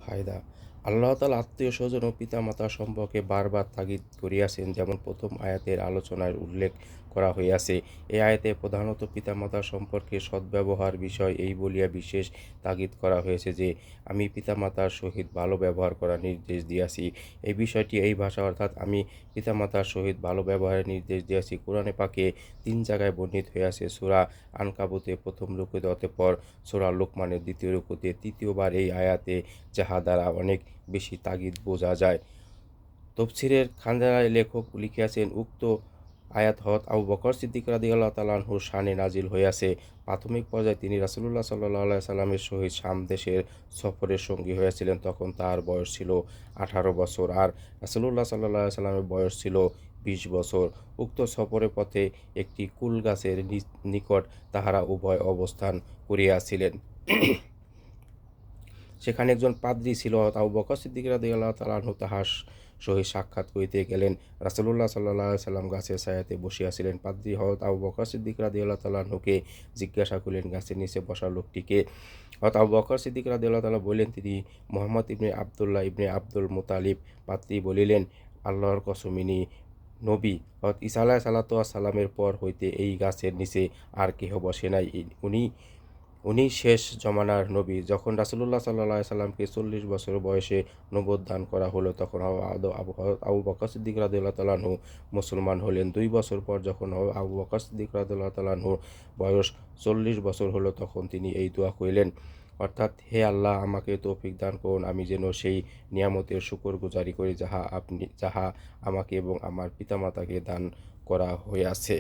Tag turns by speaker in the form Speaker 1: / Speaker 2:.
Speaker 1: ফায়দা। আল্লাহ তাআলা আত্মীয়-স্বজন ও পিতামাতা সম্পর্কে বারবার তাগিদ করিয়াছেন, যেমন প্রথম আয়াতের আলোচনায় উল্লেখ করা হইয়াছে। এই আয়াতে প্রধানত পিতামাতা সম্পর্কে সদ্ব্যবহার বিষয় এই বলিয়া বিশেষ তাগিদ করা হয়েছে যে, আমি পিতামাতার সহিত ভালো ব্যবহার করার নির্দেশ দিয়াছি। এই বিষয়টি এই ভাষা অর্থাৎ আমি পিতামাতার সহিত ভালো ব্যবহারের নির্দেশ দিয়াছি কোরআনে পাকে ৩ জায়গায় বর্ণিত হইয়াছে। সূরা আনকাবুতে প্রথম রুকুতে, অতঃপর সূরা লোকমানের দ্বিতীয় রুকুতে, তৃতীয়বার এই আয়াতে, যাহা দ্বারা অনেক বেশি তাগিদ বোঝা যায়। তফসিরের খানজানায় লেখক লিখিয়াছেন, উক্ত আয়াত হযরত আবু বকর সিদ্দিক রাদিয়াল্লাহু তাআলা আনহুর শানে নাজিল হইয়াছে। প্রাথমিক পর্যায়ে তিনি রাসূলুল্লাহ সাল্লাল্লাহু আলাইহি সাল্লামের সহিত শাম দেশের সফরের সঙ্গী হইয়াছিলেন। তখন তাঁহার বয়স ছিল 18 বছর আর রাসূলুল্লাহ সাল্লাল্লাহু আলাইহি সাল্লামের বয়স ছিল 20 বছর। উক্ত সফরের পথে একটি কুল গাছের নিকট তাহারা উভয় অবস্থান করিয়াছিলেন। সেখানে একজন পাদ্রী ছিল। আবু বকর সিদ্দিক রাদিয়াল্লাহু তাআলা আনহু তাহার সহিত সাক্ষাৎ করিতে গেলেন। রাসূলুল্লাহ সাল্লাল্লাহু আলাইহি সাল্লাম গাছের ছায়াতে বসিয়াছিলেন। পাদ্রী হযরত আবু বকর সিদ্দিক রাদিয়াল্লাহু তাআলা আনহুকে জিজ্ঞাসা করিলেন, গাছের নিচে বসা লোকটিকে? হযরত আবু বকর সিদ্দিক রাদিয়াল্লাহু তাআলা বললেন, তিনি মুহাম্মদ ইবনে আবদুল্লাহ ইবনে আব্দুল মুত্তালিব। পাদ্রী বলিলেন, আল্লাহর কসম, ইনি নবী। হযরত ঈসা আলাইহিস সালামের পর হইতে এই গাছের নিচে আর কেহ বসে নাই। উনি শেষ জমানার নবী। যখন রাসূলুল্লাহ সাল্লাল্লাহু আলাইহি সাল্লামকে 40 বছর বয়সে নবুয়ত দান করা হলো, তখন আবু বকর সিদ্দিক রাদিয়াল্লাহু তাআলা আনহু মুসলমান হলেন। 2 বছর পর যখন আবু বকর সিদ্দিক রাদিয়াল্লাহু তাআলা আনহুর বয়স 40 বছর হলো, তখন তিনি এই দোয়া করিলেন, অর্থাৎ, হে আল্লাহ, আমাকে তৌফিক দান করুন, আমি যেন সেই নিয়ামতের শুকরগুজারি করি যাহা আমাকে এবং আমার পিতামাতাকে দান করা হইয়াছে।